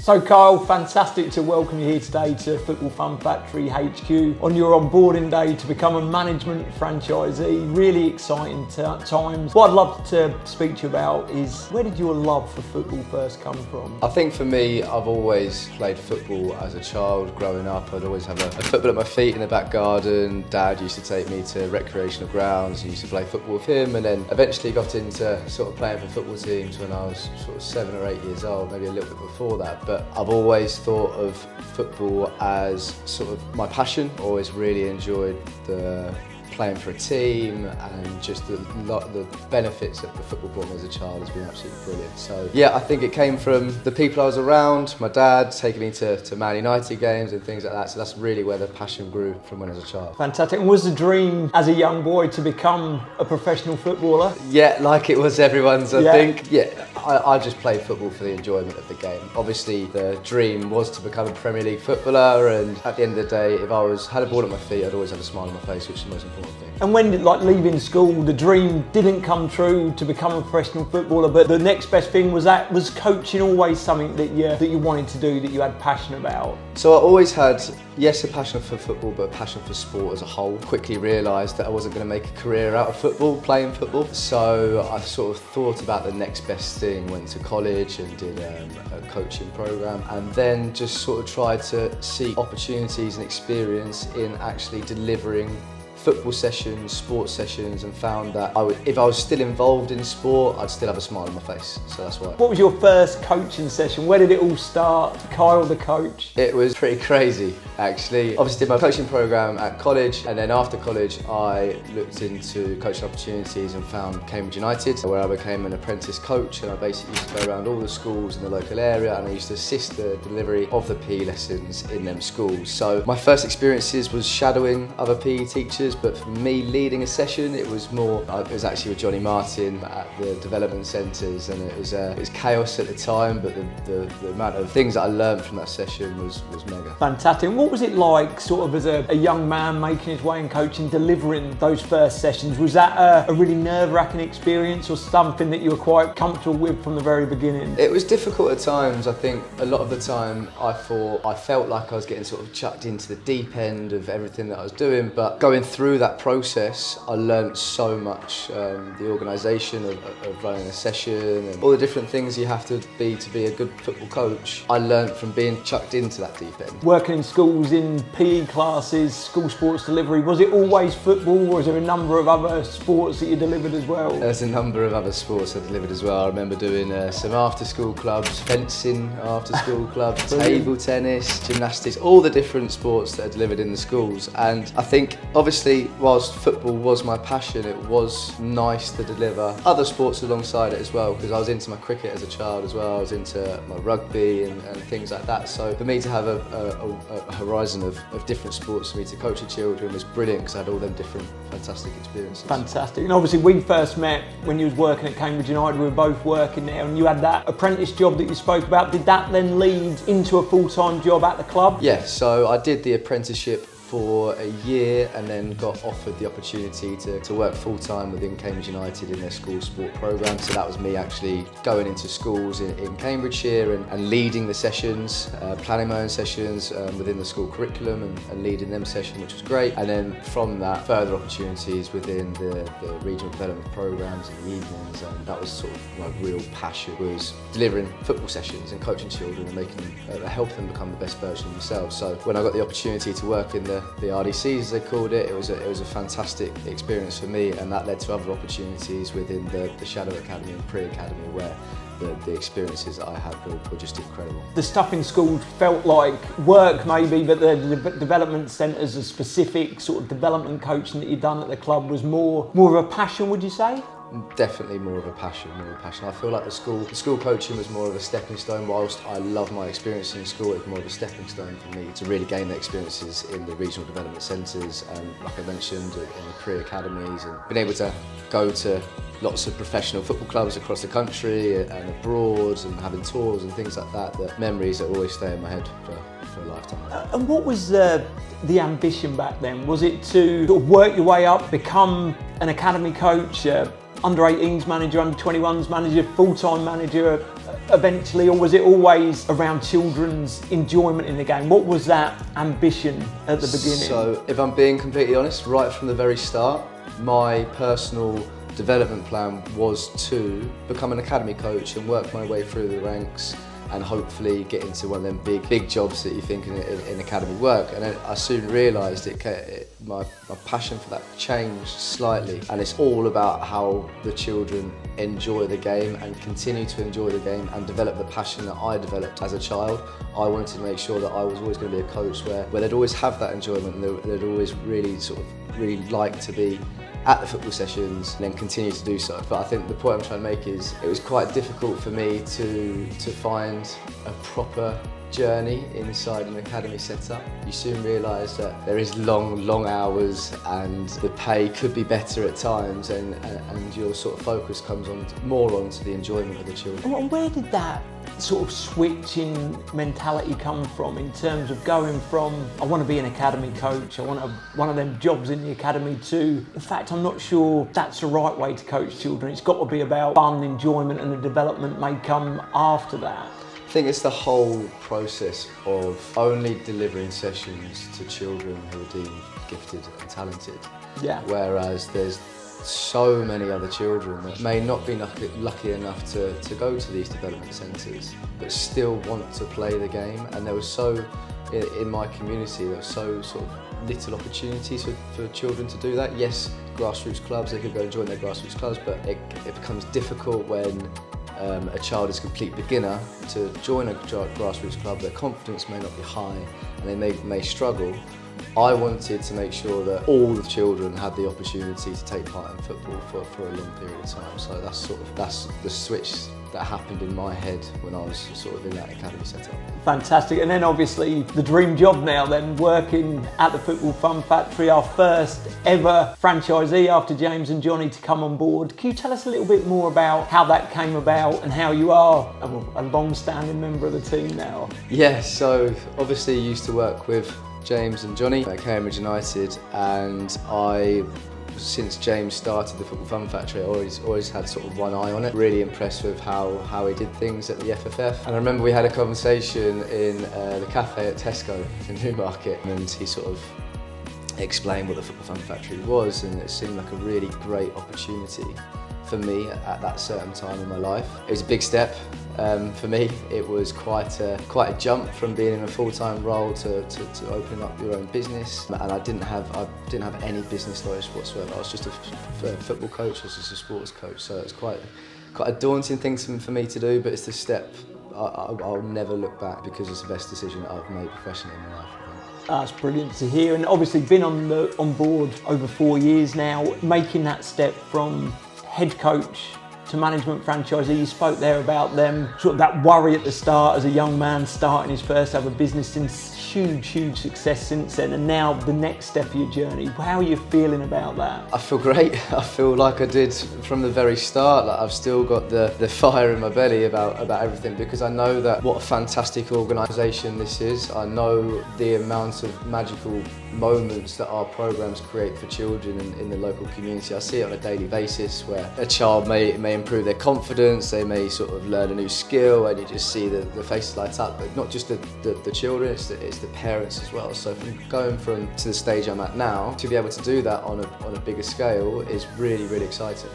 So Kyle, fantastic to welcome you here today to Football Fun Factory HQ on your onboarding day to become a management franchisee. Really exciting times. What I'd love to speak to you about is, where did your love for football first come from? I think for me, I've always played football as a child. Growing up, I'd always have a football at my feet in the back garden. Dad used to take me to recreational grounds and used to play football with him, and then eventually got into sort of playing for football teams when I was sort of 7 or 8 years old, maybe a little bit before that. But I've always thought of football as sort of my passion. Always really enjoyed the playing for a team, and just the benefits that the football brought me as a child has been absolutely brilliant. So yeah, I think it came from the people I was around, my dad taking me to Man United games and things like that. So that's really where the passion grew from when I was a child. Fantastic. And was the dream as a young boy to become a professional footballer? Yeah, like it was everyone's, I think. Yeah, I just played football for the enjoyment of the game. Obviously, the dream was to become a Premier League footballer, and at the end of the day, if I had a ball at my feet, I'd always have a smile on my face, which is the most important thing. And when, like, leaving school, the dream didn't come true to become a professional footballer, but the next best thing was coaching always something that you wanted to do, that you had passion about? So I always had, yes, a passion for football, but a passion for sport as a whole. Quickly realised that I wasn't going to make a career out of football, playing football. So I sort of thought about the next best thing, went to college and did a coaching programme, and then just sort of tried to seek opportunities and experience in actually delivering football sessions, sports sessions, and found that if I was still involved in sport, I'd still have a smile on my face. So that's why. What was your first coaching session? Where did it all start? Kyle the coach? It was pretty crazy, actually. Obviously did my coaching programme at college, and then after college I looked into coaching opportunities and found Cambridge United, where I became an apprentice coach, and I basically used to go around all the schools in the local area, and I used to assist the delivery of the PE lessons in them schools. So my first experiences was shadowing other PE teachers, but for me, leading a session, it was actually with Johnny Martin at the development centres, and it was chaos at the time, but the amount of things that I learned from that session was mega. Fantastic. And what was it like, sort of as a young man making his way in coaching, delivering those first sessions? Was that a really nerve-wracking experience, or something that you were quite comfortable with from the very beginning? It was difficult at times. I think a lot of the time I felt like I was getting sort of chucked into the deep end of everything that I was doing, but going through that process, I learnt so much. The organisation of running a session and all the different things you have to be a good football coach, I learnt from being chucked into that deep end. Working in schools, in PE classes, school sports delivery, was it always football, or was there a number of other sports that you delivered as well? There's a number of other sports I delivered as well. I remember doing some after-school clubs, fencing after-school clubs, table tennis, gymnastics, all the different sports that are delivered in the schools. And I think, obviously, whilst football was my passion, it was nice to deliver other sports alongside it as well, because I was into my cricket as a child as well, I was into my rugby and things like that. So for me to have a horizon of different sports for me to coach the children was brilliant, because I had all them different fantastic experiences. Fantastic. And obviously we first met when you was working at Cambridge United. We were both working there, and you had that apprentice job that you spoke about. Did that then lead into a full-time job at the club? Yeah, so I did the apprenticeship for a year, and then got offered the opportunity to work full-time within Cambridge United in their school sport programme. So that was me actually going into schools in Cambridgeshire and leading the sessions, planning my own sessions within the school curriculum and leading them sessions, which was great. And then from that, further opportunities within the regional development programmes in the evenings, and that was sort of my real passion, was delivering football sessions and coaching children and making them, help them become the best version of themselves. So when I got the opportunity to work in the RDCs, as they called it, it was a fantastic experience for me, and that led to other opportunities within the Shadow Academy and Pre-Academy, where the experiences that I had were just incredible. The stuff in school felt like work maybe, but the development centres, the specific sort of development coaching that you'd done at the club was more of a passion, would you say? Definitely more of a passion. I feel like the school coaching was more of a stepping stone. Whilst I love my experience in school, it was more of a stepping stone for me to really gain the experiences in the regional development centres, and like I mentioned, in the career academies, and being able to go to lots of professional football clubs across the country and abroad, and having tours and things like that. The memories that always stay in my head for a lifetime. And what was the ambition back then? Was it to sort of work your way up, become an academy coach, under 18s manager, under 21s manager, full-time manager eventually, or was it always around children's enjoyment in the game? What was that ambition at the beginning? So, if I'm being completely honest, right from the very start, my personal development plan was to become an academy coach and work my way through the ranks and hopefully get into one of them big jobs that you think in academy work. And then I soon realised my passion for that changed slightly, and it's all about how the children enjoy the game and continue to enjoy the game and develop the passion that I developed as a child. I wanted to make sure that I was always going to be a coach where they'd always have that enjoyment and they'd always really like to be at the football sessions and then continue to do so. But I think the point I'm trying to make is it was quite difficult for me to find a proper journey inside an academy setup. You soon realise that there is long hours and the pay could be better at times, and your sort of focus comes on more onto the enjoyment of the children. And where did that sort of switch in mentality come from, in terms of going from I want to be an academy coach, I want one of them jobs in the academy, to in fact I'm not sure that's the right way to coach children, it's got to be about fun, enjoyment, and the development may come after that? I think it's the whole process of only delivering sessions to children who are deemed gifted and talented. Yeah. Whereas there's so many other children that may not be lucky enough to go to these development centres, but still want to play the game. And there was in my community, there was so sort of little opportunities for children to do that. Yes, grassroots clubs, they could go and join their grassroots clubs, but it becomes difficult when a child is a complete beginner to join a grassroots club. Their confidence may not be high and they may struggle. I wanted to make sure that all the children had the opportunity to take part in football for a long period of time. So that's the switch that happened in my head when I was sort of in that academy setup. Fantastic. And then obviously the dream job now then, working at the Football Fun Factory, our first ever franchisee after James and Johnny to come on board. Can you tell us a little bit more about how that came about and how you are a long-standing member of the team now? Yeah, so obviously I used to work with James and Johnny at Cambridge United, and since James started the Football Fun Factory, I always had sort of one eye on it. Really impressed with how he did things at the FFF. And I remember we had a conversation in the cafe at Tesco in Newmarket, and he sort of explained what the Football Fun Factory was, and it seemed like a really great opportunity for me at that certain time in my life. It was a big step for me. It was quite a jump from being in a full-time role to opening up your own business. And I didn't have any business knowledge whatsoever. I was just a football coach, I was just a sports coach. So it's quite a daunting thing for me to do, but it's the step I'll never look back, because it's the best decision that I've made professionally in my life. That's brilliant to hear, and obviously been on board over 4 years now, making that step from head coach to management franchisee. You spoke there about them, sort of that worry at the start as a young man starting his first ever business, since huge success since then, and now the next step of your journey. How are you feeling about that? I feel great. I feel like I did from the very start. Like I've still got the fire in my belly about everything, because I know that what a fantastic organisation this is. I know the amount of magical moments that our programmes create for children in the local community. I see it on a daily basis, where a child may improve their confidence, they may sort of learn a new skill, and you just see the faces light up. But not just the children, it's the parents as well. So from going to the stage I'm at now, to be able to do that on a bigger scale is really exciting.